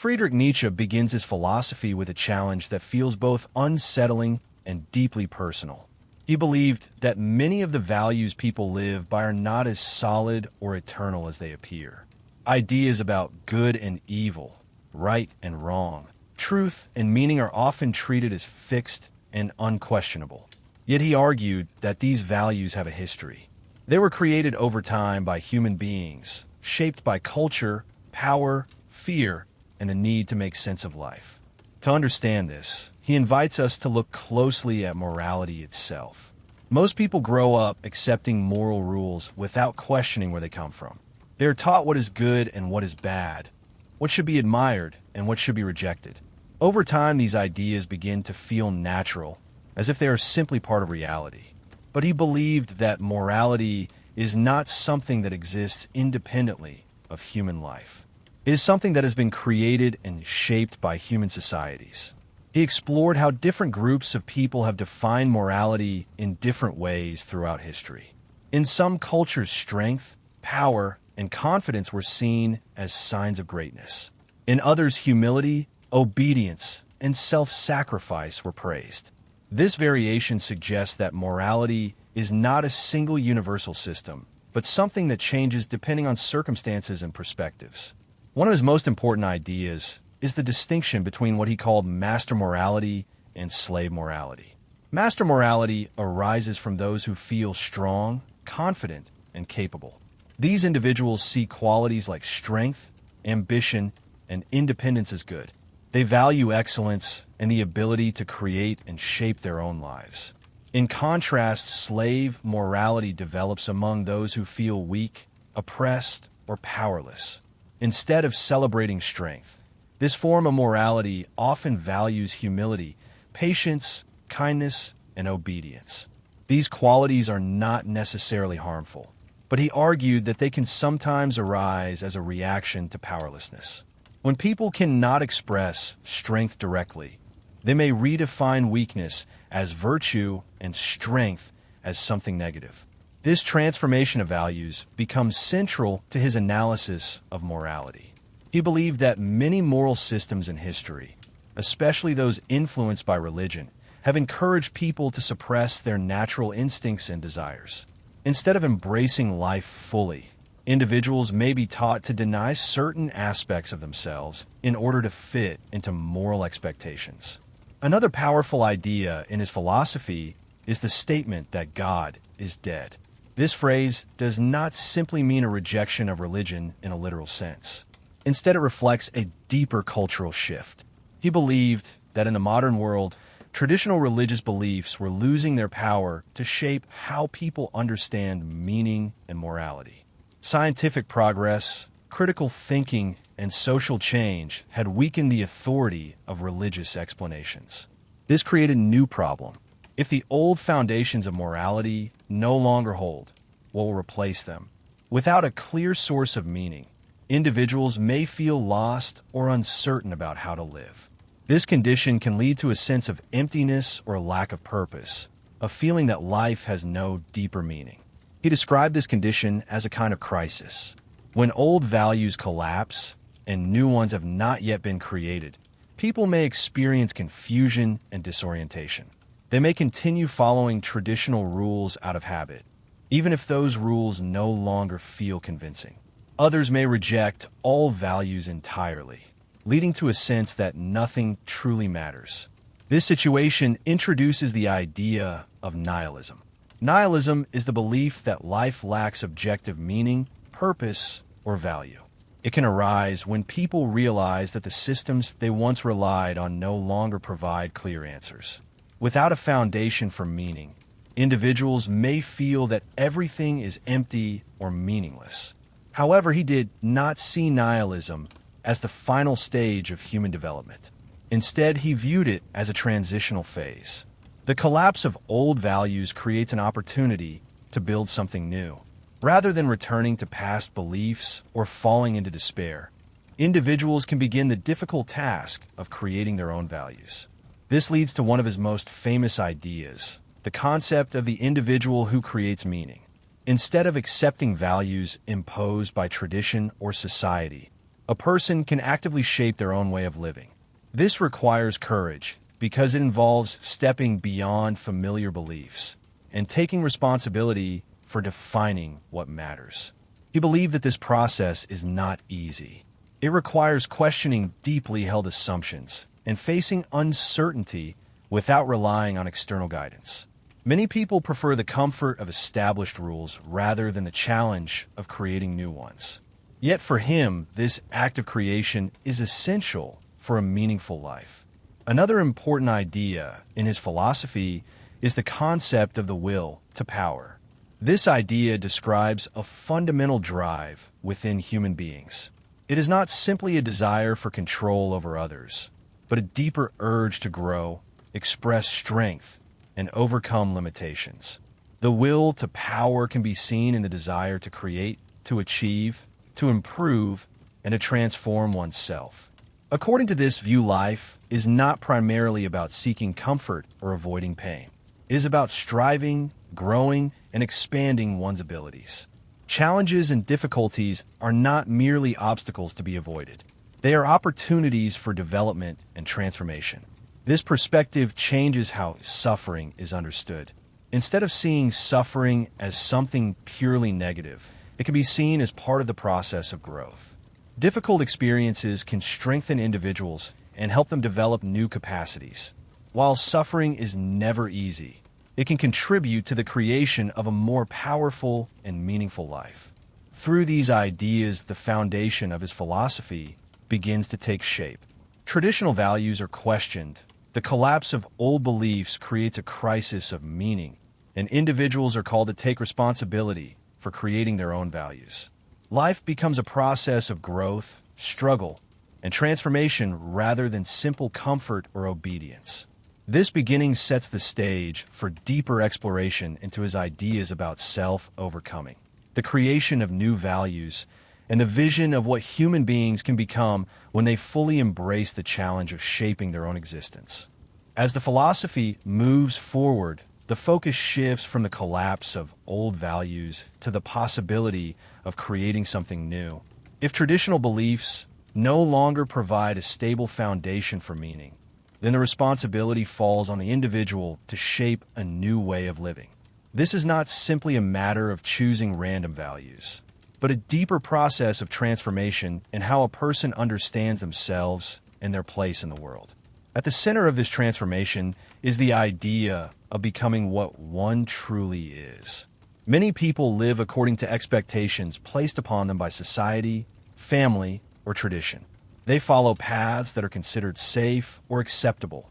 Friedrich Nietzsche begins his philosophy with a challenge that feels both unsettling and deeply personal. He believed that many of the values people live by are not as solid or eternal as they appear. Ideas about good and evil, right and wrong, truth and meaning are often treated as fixed and unquestionable. Yet he argued that these values have a history. They were created over time by human beings, shaped by culture, power, fear, and the need to make sense of life. To understand this, he invites us to look closely at morality itself. Most people grow up accepting moral rules without questioning where they come from. They are taught what is good and what is bad, what should be admired and what should be rejected. Over time, these ideas begin to feel natural, as if they are simply part of reality. But he believed that morality is not something that exists independently of human life. It is something that has been created and shaped by human societies. He explored how different groups of people have defined morality in different ways throughout history. In some cultures, strength, power, and confidence were seen as signs of greatness. In others, humility, obedience, and self-sacrifice were praised. This variation suggests that morality is not a single universal system, but something that changes depending on circumstances and perspectives. One of his most important ideas is the distinction between what he called master morality and slave morality. Master morality arises from those who feel strong, confident, and capable. These individuals see qualities like strength, ambition, and independence as good. They value excellence and the ability to create and shape their own lives. In contrast, slave morality develops among those who feel weak, oppressed, or powerless. Instead of celebrating strength, this form of morality often values humility, patience, kindness, and obedience. These qualities are not necessarily harmful, but he argued that they can sometimes arise as a reaction to powerlessness. When people cannot express strength directly, they may redefine weakness as virtue and strength as something negative. This transformation of values becomes central to his analysis of morality. He believed that many moral systems in history, especially those influenced by religion, have encouraged people to suppress their natural instincts and desires. Instead of embracing life fully, individuals may be taught to deny certain aspects of themselves in order to fit into moral expectations. Another powerful idea in his philosophy is the statement that God is dead. This phrase does not simply mean a rejection of religion in a literal sense. Instead, it reflects a deeper cultural shift. He believed that in the modern world, traditional religious beliefs were losing their power to shape how people understand meaning and morality. Scientific progress, critical thinking, and social change had weakened the authority of religious explanations. This created a new problem. If the old foundations of morality no longer hold, what will replace them? Without a clear source of meaning, individuals may feel lost or uncertain about how to live. This condition can lead to a sense of emptiness or lack of purpose, a feeling that life has no deeper meaning. He described this condition as a kind of crisis. When old values collapse and new ones have not yet been created, people may experience confusion and disorientation. They may continue following traditional rules out of habit, even if those rules no longer feel convincing. Others may reject all values entirely, leading to a sense that nothing truly matters. This situation introduces the idea of nihilism. Nihilism is the belief that life lacks objective meaning, purpose, or value. It can arise when people realize that the systems they once relied on no longer provide clear answers. Without a foundation for meaning, individuals may feel that everything is empty or meaningless. However, he did not see nihilism as the final stage of human development. Instead, he viewed it as a transitional phase. The collapse of old values creates an opportunity to build something new. Rather than returning to past beliefs or falling into despair, individuals can begin the difficult task of creating their own values. This leads to one of his most famous ideas, the concept of the individual who creates meaning. Instead of accepting values imposed by tradition or society, a person can actively shape their own way of living. This requires courage because it involves stepping beyond familiar beliefs and taking responsibility for defining what matters. He believed that this process is not easy. It requires questioning deeply held assumptions and facing uncertainty without relying on external guidance. Many people prefer the comfort of established rules rather than the challenge of creating new ones. Yet for him, this act of creation is essential for a meaningful life. Another important idea in his philosophy is the concept of the will to power. This idea describes a fundamental drive within human beings. It is not simply a desire for control over others, but a deeper urge to grow, express strength, and overcome limitations. The will to power can be seen in the desire to create, to achieve, to improve, and to transform oneself. According to this view, life is not primarily about seeking comfort or avoiding pain. It is about striving, growing, and expanding one's abilities. Challenges and difficulties are not merely obstacles to be avoided. They are opportunities for development and transformation. This perspective changes how suffering is understood. Instead of seeing suffering as something purely negative, it can be seen as part of the process of growth. Difficult experiences can strengthen individuals and help them develop new capacities. While suffering is never easy, it can contribute to the creation of a more powerful and meaningful life. Through these ideas, the foundation of his philosophy begins to take shape. Traditional values are questioned. The collapse of old beliefs creates a crisis of meaning, and individuals are called to take responsibility for creating their own values. Life becomes a process of growth, struggle, and transformation rather than simple comfort or obedience. This beginning sets the stage for deeper exploration into his ideas about self-overcoming, the creation of new values, and the vision of what human beings can become when they fully embrace the challenge of shaping their own existence. As the philosophy moves forward, the focus shifts from the collapse of old values to the possibility of creating something new. If traditional beliefs no longer provide a stable foundation for meaning, then the responsibility falls on the individual to shape a new way of living. This is not simply a matter of choosing random values, but a deeper process of transformation in how a person understands themselves and their place in the world. At the center of this transformation is the idea of becoming what one truly is. Many people live according to expectations placed upon them by society, family, or tradition. They follow paths that are considered safe or acceptable,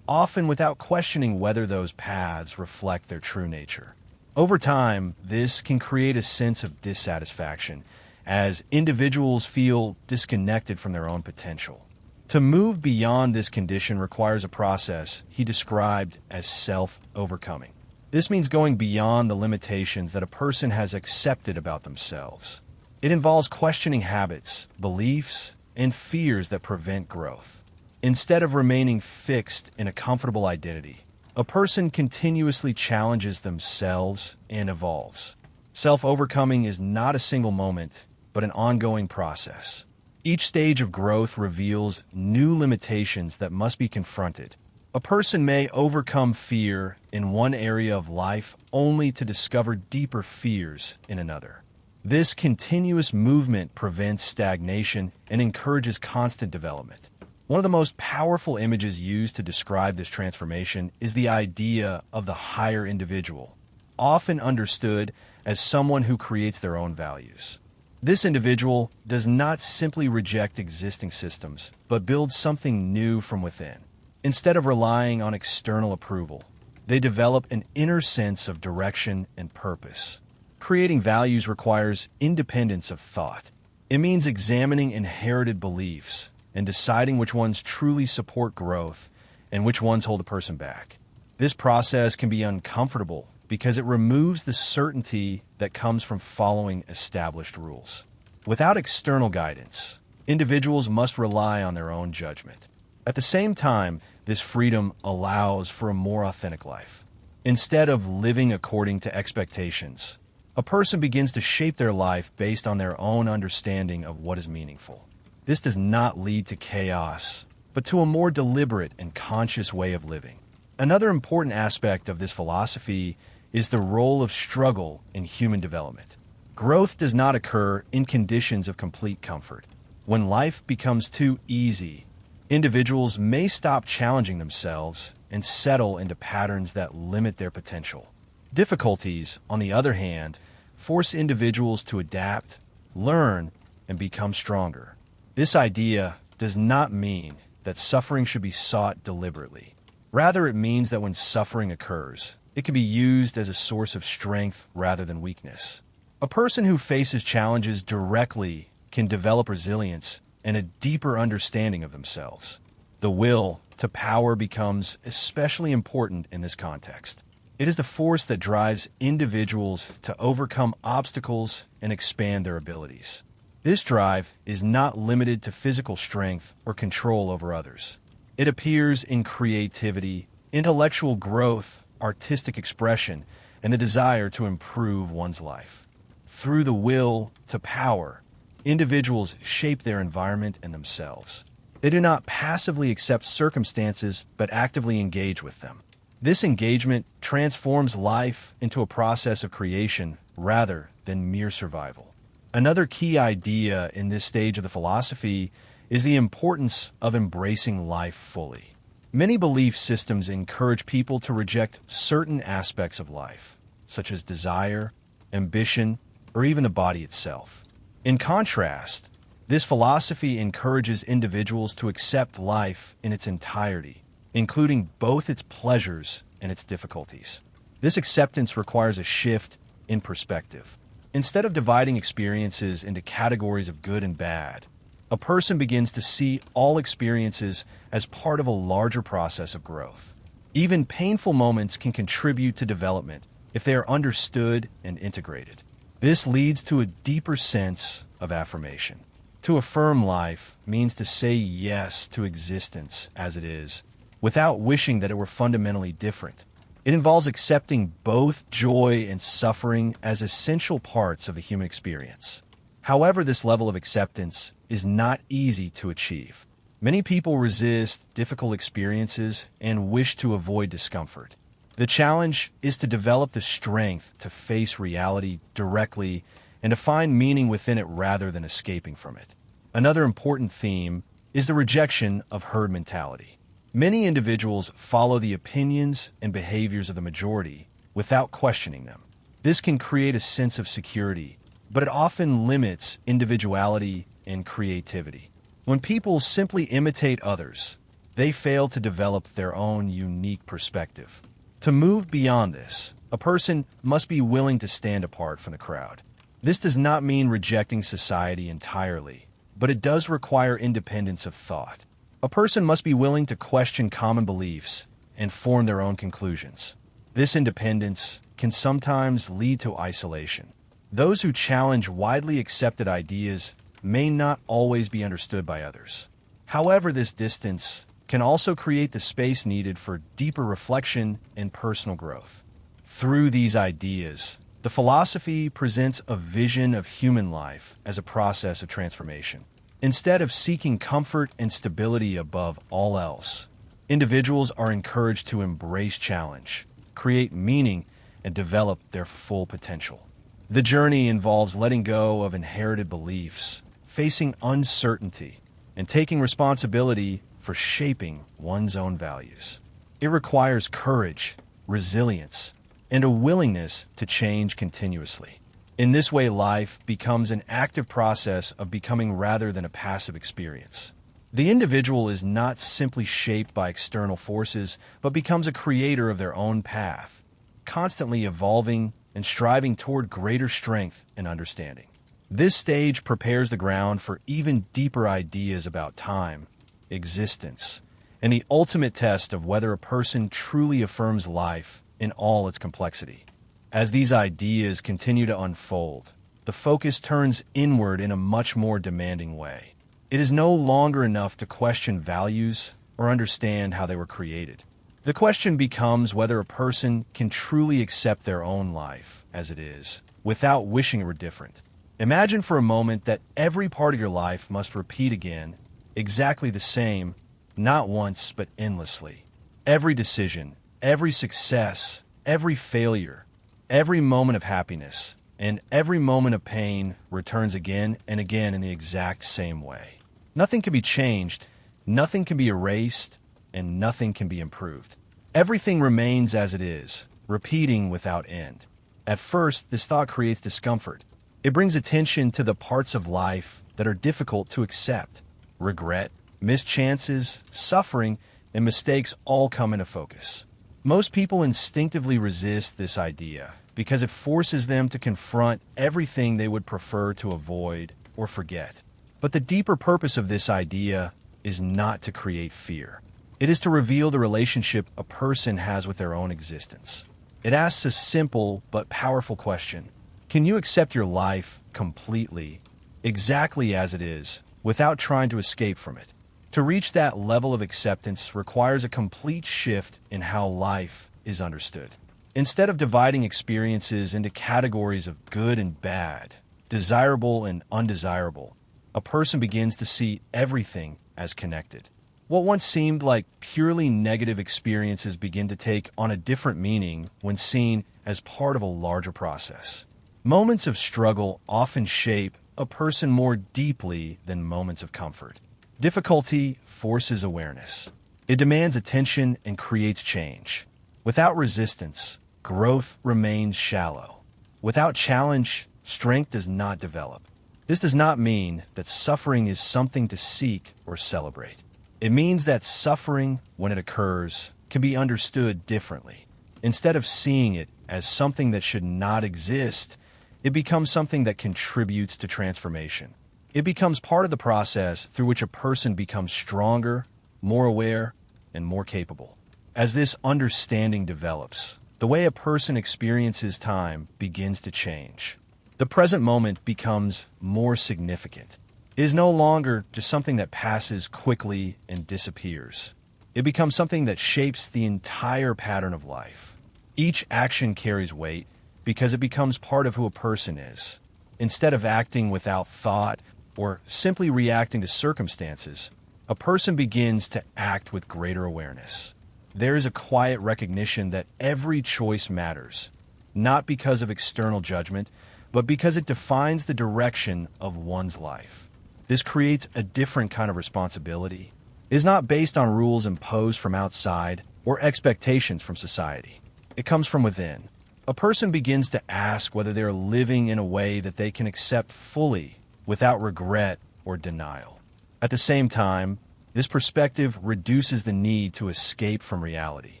often without questioning whether those paths reflect their true nature. Over time, this can create a sense of dissatisfaction as individuals feel disconnected from their own potential. To move beyond this condition requires a process he described as self-overcoming. This means going beyond the limitations that a person has accepted about themselves. It involves questioning habits, beliefs, and fears that prevent growth. Instead of remaining fixed in a comfortable identity, a person continuously challenges themselves and evolves. Self-overcoming is not a single moment, but an ongoing process. Each stage of growth reveals new limitations that must be confronted. A person may overcome fear in one area of life only to discover deeper fears in another. This continuous movement prevents stagnation and encourages constant development. One of the most powerful images used to describe this transformation is the idea of the higher individual, often understood as someone who creates their own values. This individual does not simply reject existing systems, but builds something new from within. Instead of relying on external approval, they develop an inner sense of direction and purpose. Creating values requires independence of thought. It means examining inherited beliefs and deciding which ones truly support growth and which ones hold a person back. This process can be uncomfortable because it removes the certainty that comes from following established rules. Without external guidance, individuals must rely on their own judgment. At the same time, this freedom allows for a more authentic life. Instead of living according to expectations, a person begins to shape their life based on their own understanding of what is meaningful. This does not lead to chaos, but to a more deliberate and conscious way of living. Another important aspect of this philosophy is the role of struggle in human development. Growth does not occur in conditions of complete comfort. When life becomes too easy, individuals may stop challenging themselves and settle into patterns that limit their potential. Difficulties, on the other hand, force individuals to adapt, learn, and become stronger. This idea does not mean that suffering should be sought deliberately. Rather, it means that when suffering occurs, it can be used as a source of strength rather than weakness. A person who faces challenges directly can develop resilience and a deeper understanding of themselves. The will to power becomes especially important in this context. It is the force that drives individuals to overcome obstacles and expand their abilities. This drive is not limited to physical strength or control over others. It appears in creativity, intellectual growth, artistic expression, and the desire to improve one's life. Through the will to power, individuals shape their environment and themselves. They do not passively accept circumstances, but actively engage with them. This engagement transforms life into a process of creation rather than mere survival. Another key idea in this stage of the philosophy is the importance of embracing life fully. Many belief systems encourage people to reject certain aspects of life, such as desire, ambition, or even the body itself. In contrast, this philosophy encourages individuals to accept life in its entirety, including both its pleasures and its difficulties. This acceptance requires a shift in perspective. Instead of dividing experiences into categories of good and bad, a person begins to see all experiences as part of a larger process of growth. Even painful moments can contribute to development if they are understood and integrated. This leads to a deeper sense of affirmation. To affirm life means to say yes to existence as it is, without wishing that it were fundamentally different. It involves accepting both joy and suffering as essential parts of the human experience. However, this level of acceptance is not easy to achieve. Many people resist difficult experiences and wish to avoid discomfort. The challenge is to develop the strength to face reality directly and to find meaning within it rather than escaping from it. Another important theme is the rejection of herd mentality. Many individuals follow the opinions and behaviors of the majority without questioning them. This can create a sense of security, but it often limits individuality and creativity. When people simply imitate others, they fail to develop their own unique perspective. To move beyond this, a person must be willing to stand apart from the crowd. This does not mean rejecting society entirely, but it does require independence of thought. A person must be willing to question common beliefs and form their own conclusions. This independence can sometimes lead to isolation. Those who challenge widely accepted ideas may not always be understood by others. However, this distance can also create the space needed for deeper reflection and personal growth. Through these ideas, the philosophy presents a vision of human life as a process of transformation. Instead of seeking comfort and stability above all else, individuals are encouraged to embrace challenge, create meaning, and develop their full potential. The journey involves letting go of inherited beliefs, facing uncertainty, and taking responsibility for shaping one's own values. It requires courage, resilience, and a willingness to change continuously. In this way, life becomes an active process of becoming rather than a passive experience. The individual is not simply shaped by external forces, but becomes a creator of their own path, constantly evolving and striving toward greater strength and understanding. This stage prepares the ground for even deeper ideas about time, existence, and the ultimate test of whether a person truly affirms life in all its complexity. As these ideas continue to unfold, the focus turns inward in a much more demanding way. It is no longer enough to question values or understand how they were created. The question becomes whether a person can truly accept their own life as it is, without wishing it were different. Imagine for a moment that every part of your life must repeat again, exactly the same, not once, but endlessly. Every decision, every success, every failure, every moment of happiness, and every moment of pain returns again and again in the exact same way. Nothing can be changed, nothing can be erased, and nothing can be improved. Everything remains as it is, repeating without end. At first, this thought creates discomfort. It brings attention to the parts of life that are difficult to accept. Regret, missed chances, suffering, and mistakes all come into focus. Most people instinctively resist this idea because it forces them to confront everything they would prefer to avoid or forget. But the deeper purpose of this idea is not to create fear. It is to reveal the relationship a person has with their own existence. It asks a simple but powerful question. Can you accept your life completely, exactly as it is, without trying to escape from it? To reach that level of acceptance requires a complete shift in how life is understood. Instead of dividing experiences into categories of good and bad, desirable and undesirable, a person begins to see everything as connected. What once seemed like purely negative experiences begin to take on a different meaning when seen as part of a larger process. Moments of struggle often shape a person more deeply than moments of comfort. Difficulty forces awareness. It demands attention and creates change. Without resistance, growth remains shallow. Without challenge, strength does not develop. This does not mean that suffering is something to seek or celebrate. It means that suffering, when it occurs, can be understood differently. Instead of seeing it as something that should not exist, it becomes something that contributes to transformation. It becomes part of the process through which a person becomes stronger, more aware, and more capable. As this understanding develops, the way a person experiences time begins to change. The present moment becomes more significant. It is no longer just something that passes quickly and disappears. It becomes something that shapes the entire pattern of life. Each action carries weight because it becomes part of who a person is. Instead of acting without thought or simply reacting to circumstances, a person begins to act with greater awareness. There is a quiet recognition that every choice matters, not because of external judgment, but because it defines the direction of one's life. This creates a different kind of responsibility. It is not based on rules imposed from outside or expectations from society. It comes from within. A person begins to ask whether they are living in a way that they can accept fully without regret or denial. At the same time, this perspective reduces the need to escape from reality.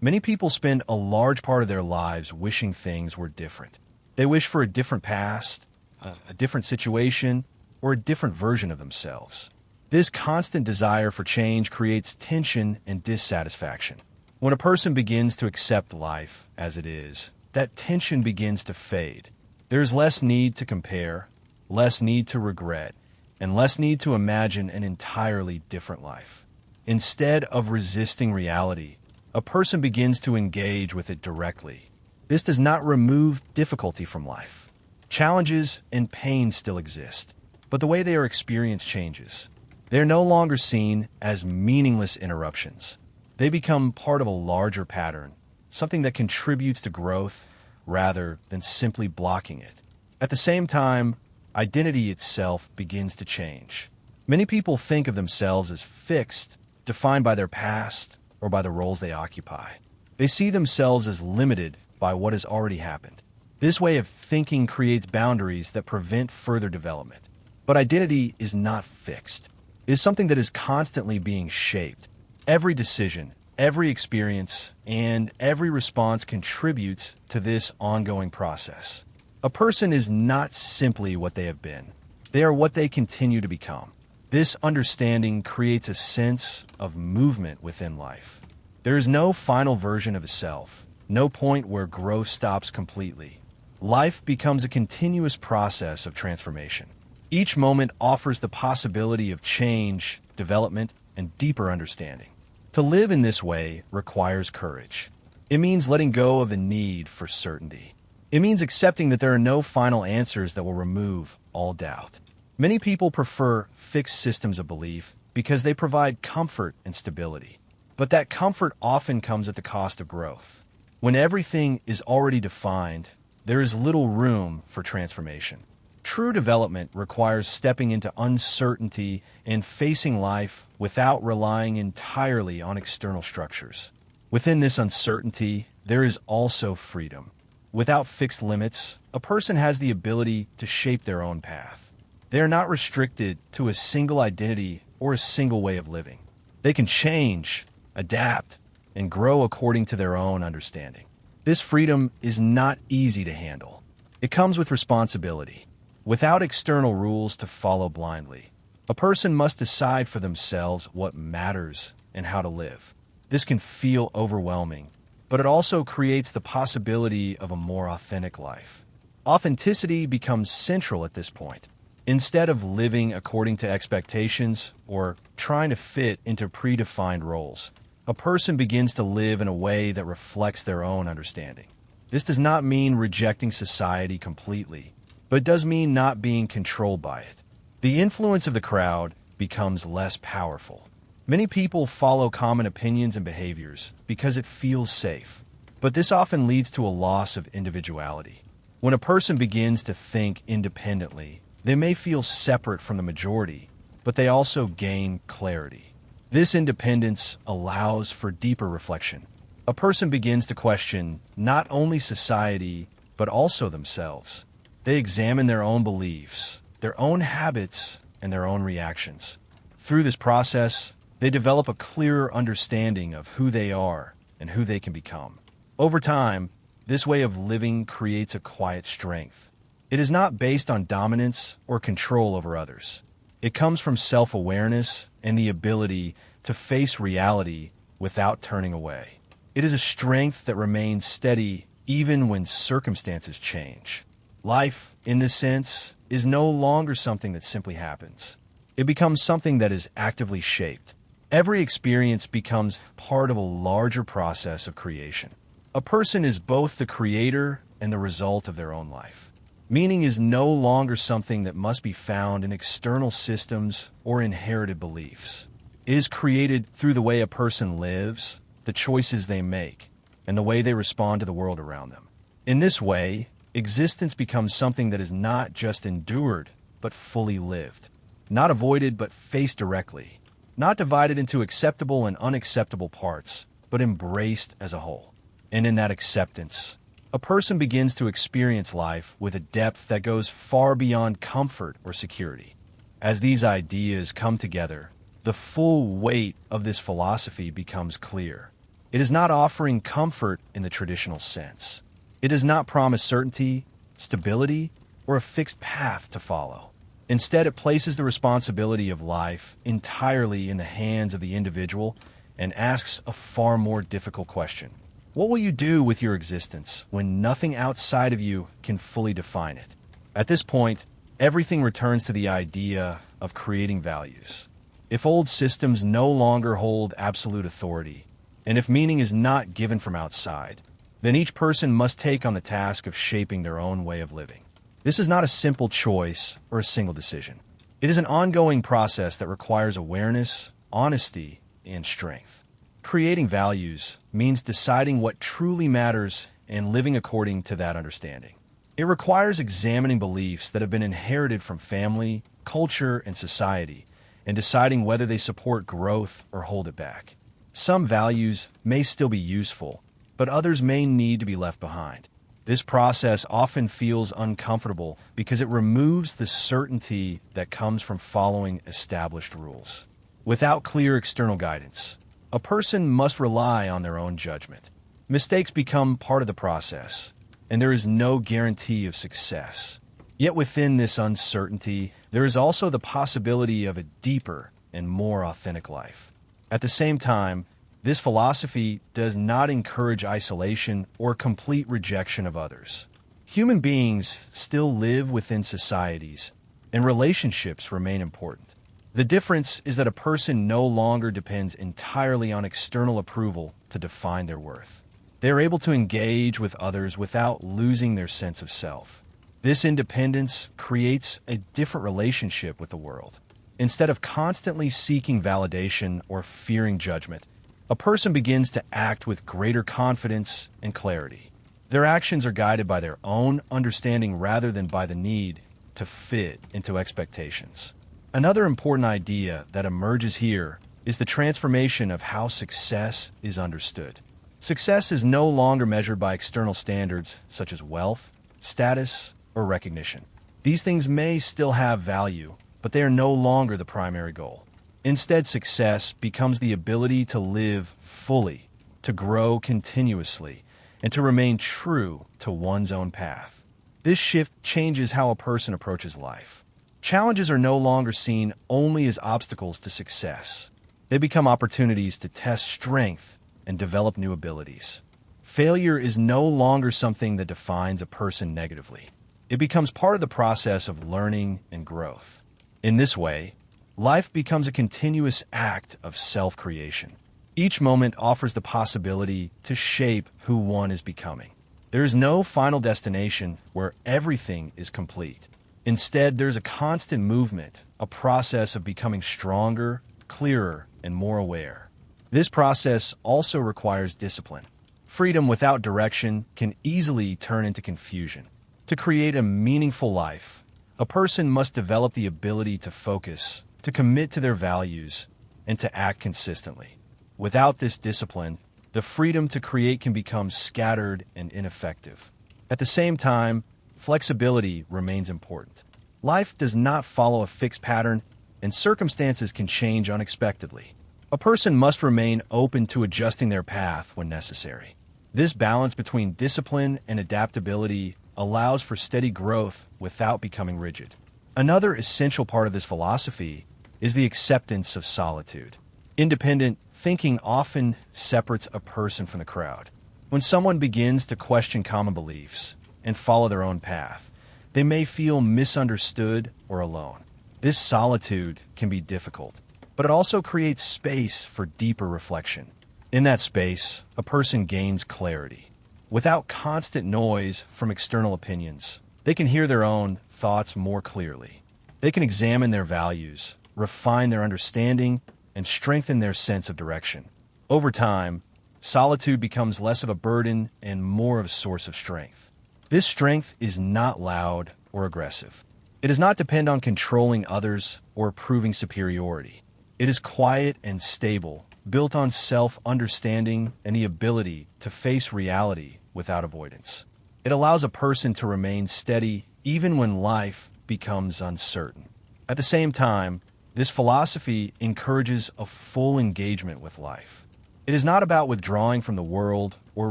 Many people spend a large part of their lives wishing things were different. They wish for a different past, a different situation, or a different version of themselves. This constant desire for change creates tension and dissatisfaction. When a person begins to accept life as it is, that tension begins to fade. There is less need to compare, less need to regret, and less need to imagine an entirely different life. Instead of resisting reality, a person begins to engage with it directly. This does not remove difficulty from life. Challenges and pain still exist, but the way they are experienced changes. They are no longer seen as meaningless interruptions. They become part of a larger pattern, something that contributes to growth rather than simply blocking it. At the same time, identity itself begins to change. Many people think of themselves as fixed, defined by their past or by the roles they occupy. They see themselves as limited by what has already happened. This way of thinking creates boundaries that prevent further development. But identity is not fixed. It is something that is constantly being shaped. Every decision, every experience, and every response contributes to this ongoing process. A person is not simply what they have been. They are what they continue to become. This understanding creates a sense of movement within life. There is no final version of a self, no point where growth stops completely. Life becomes a continuous process of transformation. Each moment offers the possibility of change, development, and deeper understanding. To live in this way requires courage. It means letting go of the need for certainty. It means accepting that there are no final answers that will remove all doubt. Many people prefer fixed systems of belief because they provide comfort and stability. But that comfort often comes at the cost of growth. When everything is already defined, there is little room for transformation. True development requires stepping into uncertainty and facing life without relying entirely on external structures. Within this uncertainty, there is also freedom. Without fixed limits, a person has the ability to shape their own path. They are not restricted to a single identity or a single way of living. They can change, adapt, and grow according to their own understanding. This freedom is not easy to handle. It comes with responsibility. Without external rules to follow blindly, a person must decide for themselves what matters and how to live. This can feel overwhelming, but it also creates the possibility of a more authentic life. Authenticity becomes central at this point. Instead of living according to expectations or trying to fit into predefined roles, a person begins to live in a way that reflects their own understanding. This does not mean rejecting society completely, but it does mean not being controlled by it. The influence of the crowd becomes less powerful. Many people follow common opinions and behaviors because it feels safe, but this often leads to a loss of individuality. When a person begins to think independently, they may feel separate from the majority, but they also gain clarity. This independence allows for deeper reflection. A person begins to question not only society, but also themselves. They examine their own beliefs, their own habits, and their own reactions. Through this process, they develop a clearer understanding of who they are and who they can become. Over time, this way of living creates a quiet strength. It is not based on dominance or control over others. It comes from self-awareness and the ability to face reality without turning away. It is a strength that remains steady even when circumstances change. Life, in this sense, is no longer something that simply happens. It becomes something that is actively shaped. Every experience becomes part of a larger process of creation. A person is both the creator and the result of their own life. Meaning is no longer something that must be found in external systems or inherited beliefs. It is created through the way a person lives, the choices they make, and the way they respond to the world around them. In this way, existence becomes something that is not just endured, but fully lived. Not avoided, but faced directly. Not divided into acceptable and unacceptable parts, but embraced as a whole. And in that acceptance, a person begins to experience life with a depth that goes far beyond comfort or security. As these ideas come together, the full weight of this philosophy becomes clear. It is not offering comfort in the traditional sense. It does not promise certainty, stability, or a fixed path to follow. Instead, it places the responsibility of life entirely in the hands of the individual and asks a far more difficult question. What will you do with your existence when nothing outside of you can fully define it? At this point, everything returns to the idea of creating values. If old systems no longer hold absolute authority, and if meaning is not given from outside, then each person must take on the task of shaping their own way of living. This is not a simple choice or a single decision. It is an ongoing process that requires awareness, honesty, and strength. Creating values means deciding what truly matters and living according to that understanding. It requires examining beliefs that have been inherited from family, culture, and society, and deciding whether they support growth or hold it back. Some values may still be useful, but others may need to be left behind. This process often feels uncomfortable because it removes the certainty that comes from following established rules. Without clear external guidance, a person must rely on their own judgment. Mistakes become part of the process, and there is no guarantee of success. Yet within this uncertainty, there is also the possibility of a deeper and more authentic life. At the same time, this philosophy does not encourage isolation or complete rejection of others. Human beings still live within societies, and relationships remain important. The difference is that a person no longer depends entirely on external approval to define their worth. They are able to engage with others without losing their sense of self. This independence creates a different relationship with the world. Instead of constantly seeking validation or fearing judgment, a person begins to act with greater confidence and clarity. Their actions are guided by their own understanding rather than by the need to fit into expectations. Another important idea that emerges here is the transformation of how success is understood. Success is no longer measured by external standards such as wealth, status, or recognition. These things may still have value, but they are no longer the primary goal. Instead, success becomes the ability to live fully, to grow continuously, and to remain true to one's own path. This shift changes how a person approaches life. Challenges are no longer seen only as obstacles to success. They become opportunities to test strength and develop new abilities. Failure is no longer something that defines a person negatively. It becomes part of the process of learning and growth. In this way, life becomes a continuous act of self-creation. Each moment offers the possibility to shape who one is becoming. There is no final destination where everything is complete. Instead, there's a constant movement, a process of becoming stronger, clearer, and more aware. This process also requires discipline. Freedom without direction can easily turn into confusion. To create a meaningful life, a person must develop the ability to focus, to commit to their values, and to act consistently. Without this discipline, the freedom to create can become scattered and ineffective. At the same time, flexibility remains important. Life does not follow a fixed pattern, and circumstances can change unexpectedly. A person must remain open to adjusting their path when necessary. This balance between discipline and adaptability allows for steady growth without becoming rigid. Another essential part of this philosophy is the acceptance of solitude. Independent thinking often separates a person from the crowd. When someone begins to question common beliefs and follow their own path, they may feel misunderstood or alone. This solitude can be difficult, but it also creates space for deeper reflection. In that space, a person gains clarity. Without constant noise from external opinions, they can hear their own thoughts more clearly. They can examine their values, refine their understanding, and strengthen their sense of direction. Over time, solitude becomes less of a burden and more of a source of strength. This strength is not loud or aggressive. It does not depend on controlling others or proving superiority. It is quiet and stable, built on self-understanding and the ability to face reality without avoidance. It allows a person to remain steady even when life becomes uncertain. At the same time, this philosophy encourages a full engagement with life. It is not about withdrawing from the world or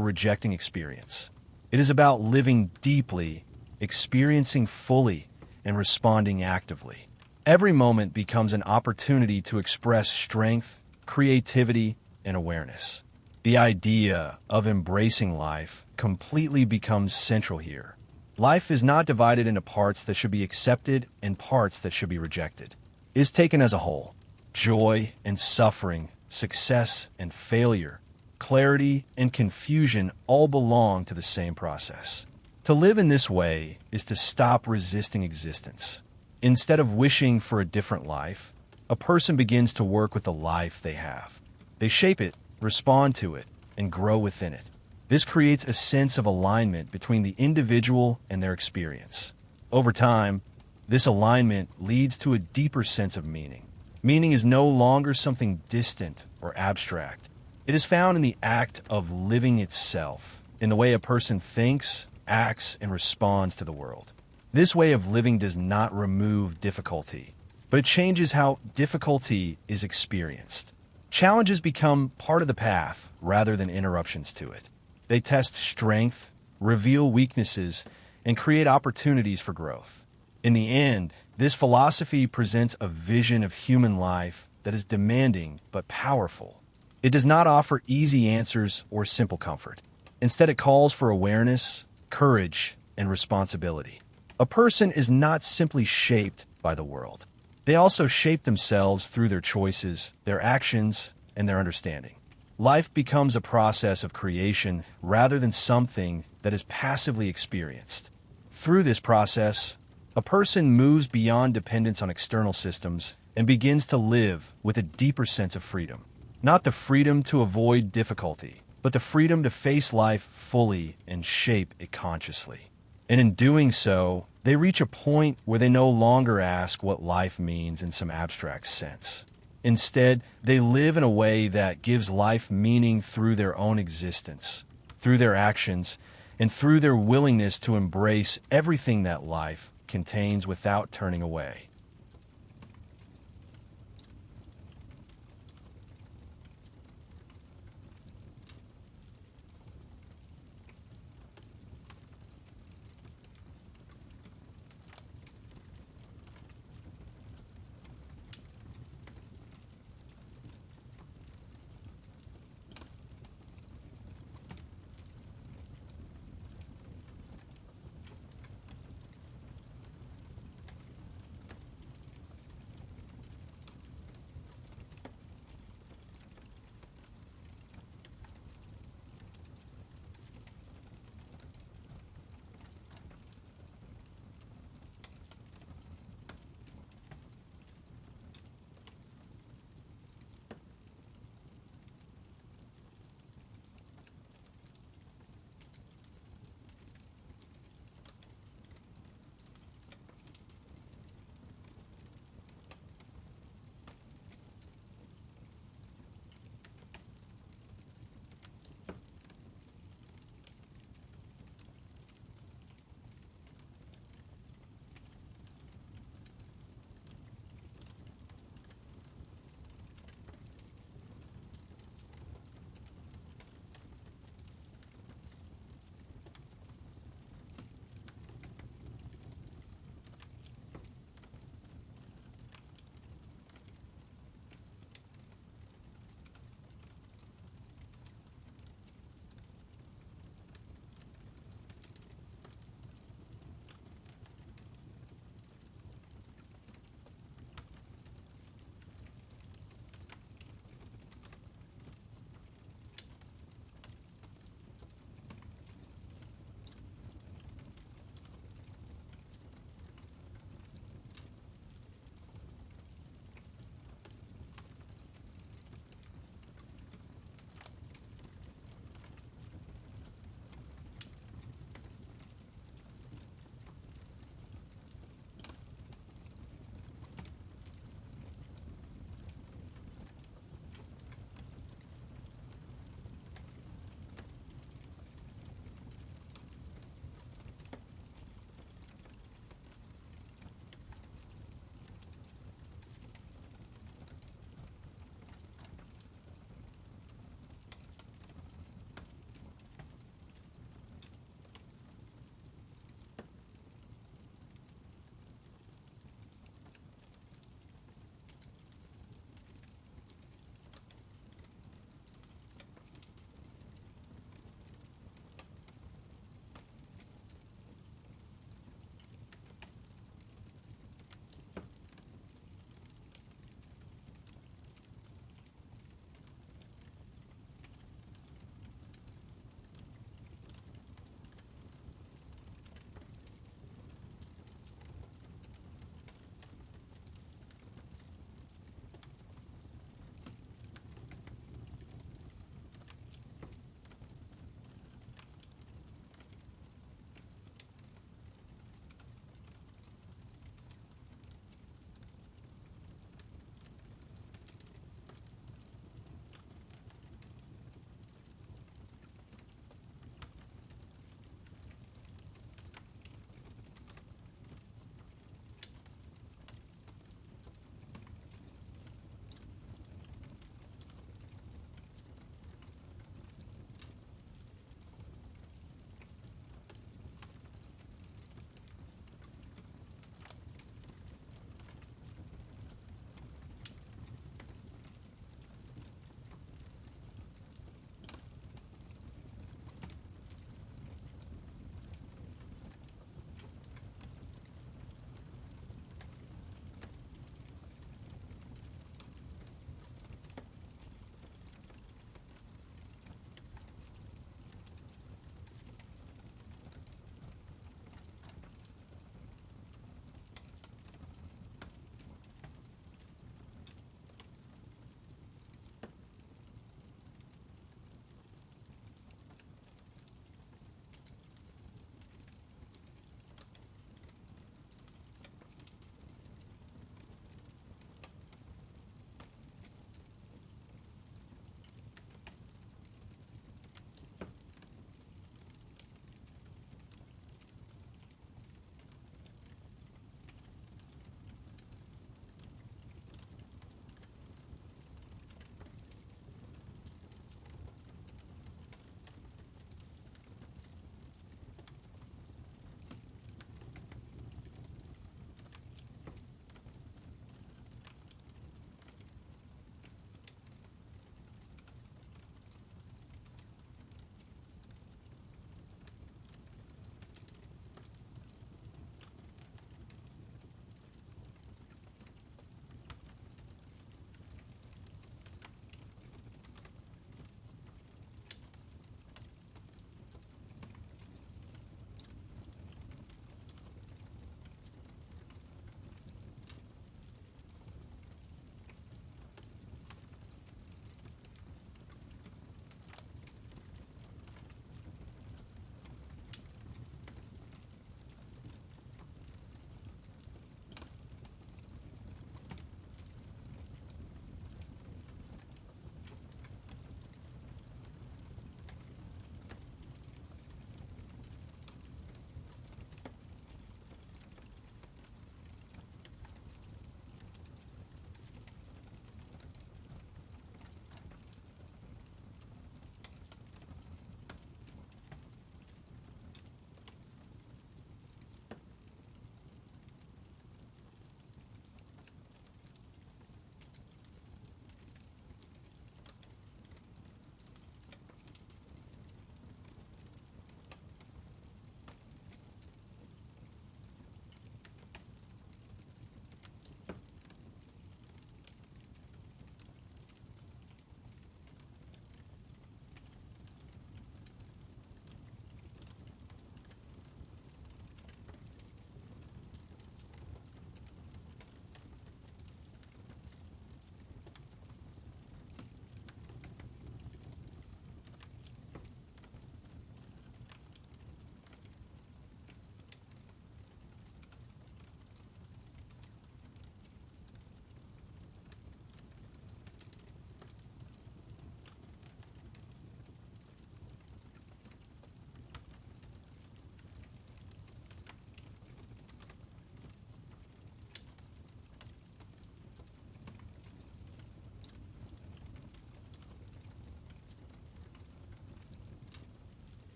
rejecting experience. It is about living deeply, experiencing fully, and responding actively. Every moment becomes an opportunity to express strength, creativity, and awareness. The idea of embracing life completely becomes central here. Life is not divided into parts that should be accepted and parts that should be rejected. It is taken as a whole. Joy and suffering, success and failure, clarity and confusion all belong to the same process. To live in this way is to stop resisting existence. Instead of wishing for a different life, a person begins to work with the life they have. They shape it, respond to it, and grow within it. This creates a sense of alignment between the individual and their experience. Over time, this alignment leads to a deeper sense of meaning. Meaning is no longer something distant or abstract. It is found in the act of living itself, in the way a person thinks, acts, and responds to the world. This way of living does not remove difficulty, but it changes how difficulty is experienced. Challenges become part of the path rather than interruptions to it. They test strength, reveal weaknesses, and create opportunities for growth. In the end, this philosophy presents a vision of human life that is demanding but powerful. It does not offer easy answers or simple comfort. Instead, it calls for awareness, courage, and responsibility. A person is not simply shaped by the world. They also shape themselves through their choices, their actions, and their understanding. Life becomes a process of creation rather than something that is passively experienced. Through this process, a person moves beyond dependence on external systems and begins to live with a deeper sense of freedom. Not the freedom to avoid difficulty, but the freedom to face life fully and shape it consciously. And in doing so, they reach a point where they no longer ask what life means in some abstract sense. Instead, they live in a way that gives life meaning through their own existence, through their actions, and through their willingness to embrace everything that life contains without turning away.